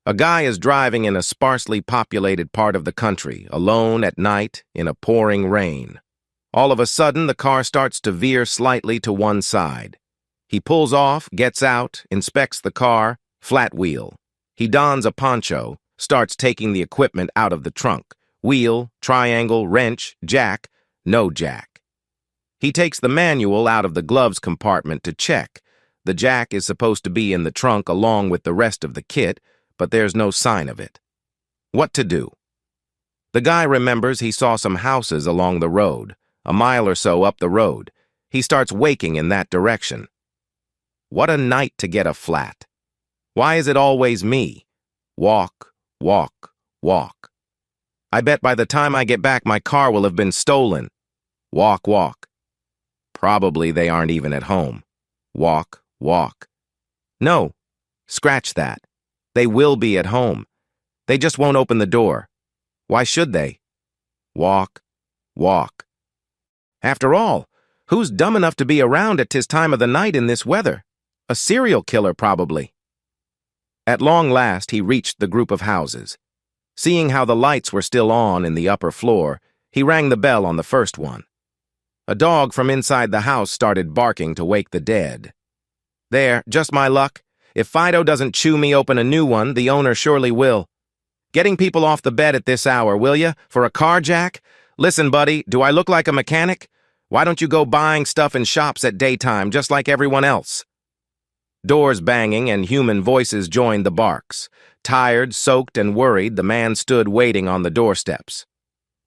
A guy is driving in a sparsely populated part of the country, alone at night in a pouring rain. All of a sudden, the car starts to veer slightly to one side. He pulls off, gets out, inspects the car, flat wheel. He dons a poncho, starts taking the equipment out of the trunk. Wheel, triangle, wrench, jack, no jack. He takes the manual out of the gloves compartment to check. The jack is supposed to be in the trunk along with the rest of the kit, but there's no sign of it. What to do? The guy remembers he saw some houses along the road, a mile or so up the road. He starts waking in that direction. What a night to get a flat. Why is it always me? Walk, walk, walk. I bet by the time I get back my car will have been stolen. Walk, walk. Probably they aren't even at home. Walk, walk. No, scratch that. They will be at home. They just won't open the door. Why should they? Walk, walk. After all, who's dumb enough to be around at this time of the night in this weather? A serial killer, probably. At long last, he reached the group of houses. Seeing how the lights were still on in the upper floor, he rang the bell on the first one. A dog from inside the house started barking to wake the dead. There, just my luck. If Fido doesn't chew me open a new one, the owner surely will. Getting people off the bed at this hour, will ya? For a car jack? Listen, buddy, do I look like a mechanic? Why don't you go buying stuff in shops at daytime, just like everyone else? Doors banging and human voices joined the barks. Tired, soaked, and worried, the man stood waiting on the doorsteps.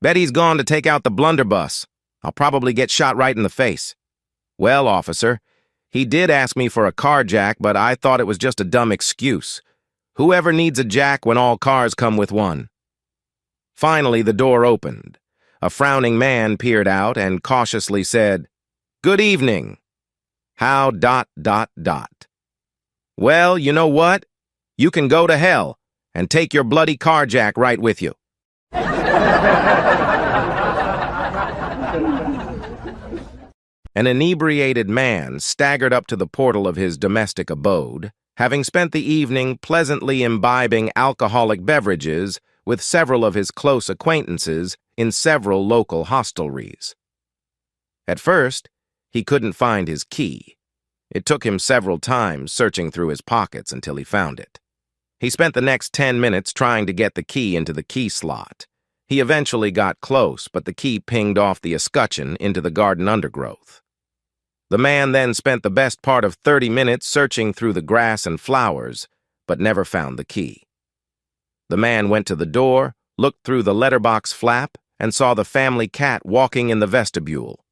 Bet he's gone to take out the blunderbuss. I'll probably get shot right in the face. Well, officer, he did ask me for a car jack, but I thought it was just a dumb excuse. Whoever needs a jack when all cars come with one? Finally, the door opened. A frowning man peered out and cautiously said, "Good evening. How ... Well, you know what? You can go to hell and take your bloody car jack right with you." An inebriated man staggered up to the portal of his domestic abode, having spent the evening pleasantly imbibing alcoholic beverages with several of his close acquaintances in several local hostelries. At first, he couldn't find his key. It took him several times searching through his pockets until he found it. He spent the next 10 minutes trying to get the key into the key slot. He eventually got close, but the key pinged off the escutcheon into the garden undergrowth. The man then spent the best part of 30 minutes searching through the grass and flowers, but never found the key. The man went to the door, looked through the letterbox flap, and saw the family cat walking in the vestibule.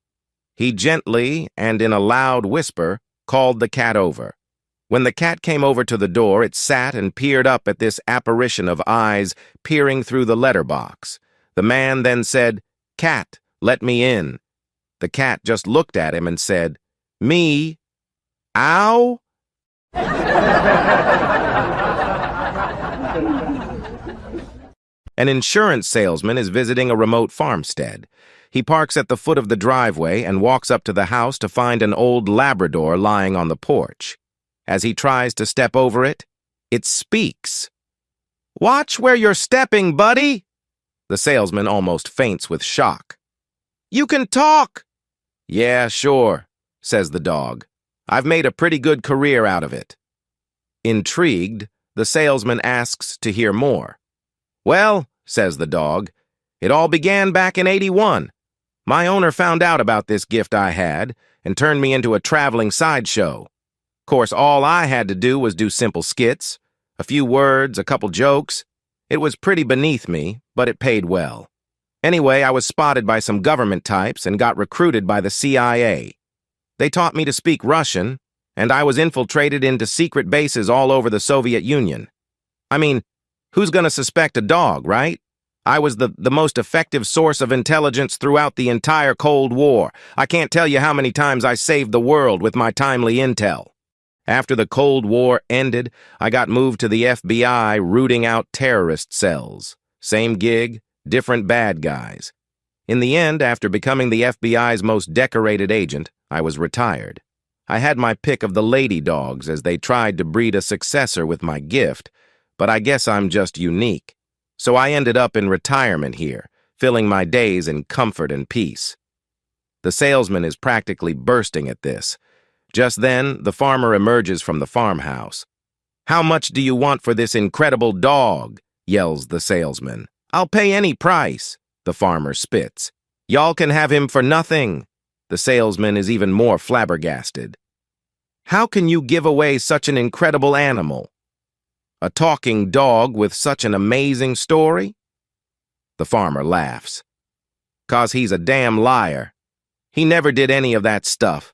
He gently, and in a loud whisper, called the cat over. When the cat came over to the door, it sat and peered up at this apparition of eyes peering through the letterbox. The man then said, "Cat, let me in." The cat just looked at him and said, "Me? Ow?" An insurance salesman is visiting a remote farmstead. He parks at the foot of the driveway and walks up to the house to find an old Labrador lying on the porch. As he tries to step over it, it speaks. "Watch where you're stepping, buddy!" The salesman almost faints with shock. "You can talk!" "Yeah, sure," says the dog. "I've made a pretty good career out of it." Intrigued, the salesman asks to hear more. "Well," says the dog, "it all began back in '81. My owner found out about this gift I had and turned me into a traveling sideshow. Of course, all I had to do was do simple skits, a few words, a couple jokes. It was pretty beneath me, but it paid well. Anyway, I was spotted by some government types and got recruited by the CIA. They taught me to speak Russian, and I was infiltrated into secret bases all over the Soviet Union. I mean, who's gonna suspect a dog, right? I was the most effective source of intelligence throughout the entire Cold War. I can't tell you how many times I saved the world with my timely intel. After the Cold War ended, I got moved to the FBI rooting out terrorist cells. Same gig, different bad guys. In the end, after becoming the FBI's most decorated agent, I was retired. I had my pick of the lady dogs as they tried to breed a successor with my gift, but I guess I'm just unique. So I ended up in retirement here, filling my days in comfort and peace. The salesman is practically bursting at this. Just then, the farmer emerges from the farmhouse. "How much do you want for this incredible dog?" yells the salesman. "I'll pay any price," the farmer spits. "Y'all can have him for nothing." The salesman is even more flabbergasted. "How can you give away such an incredible animal? A talking dog with such an amazing story?" The farmer laughs. "'Cause he's a damn liar. He never did any of that stuff."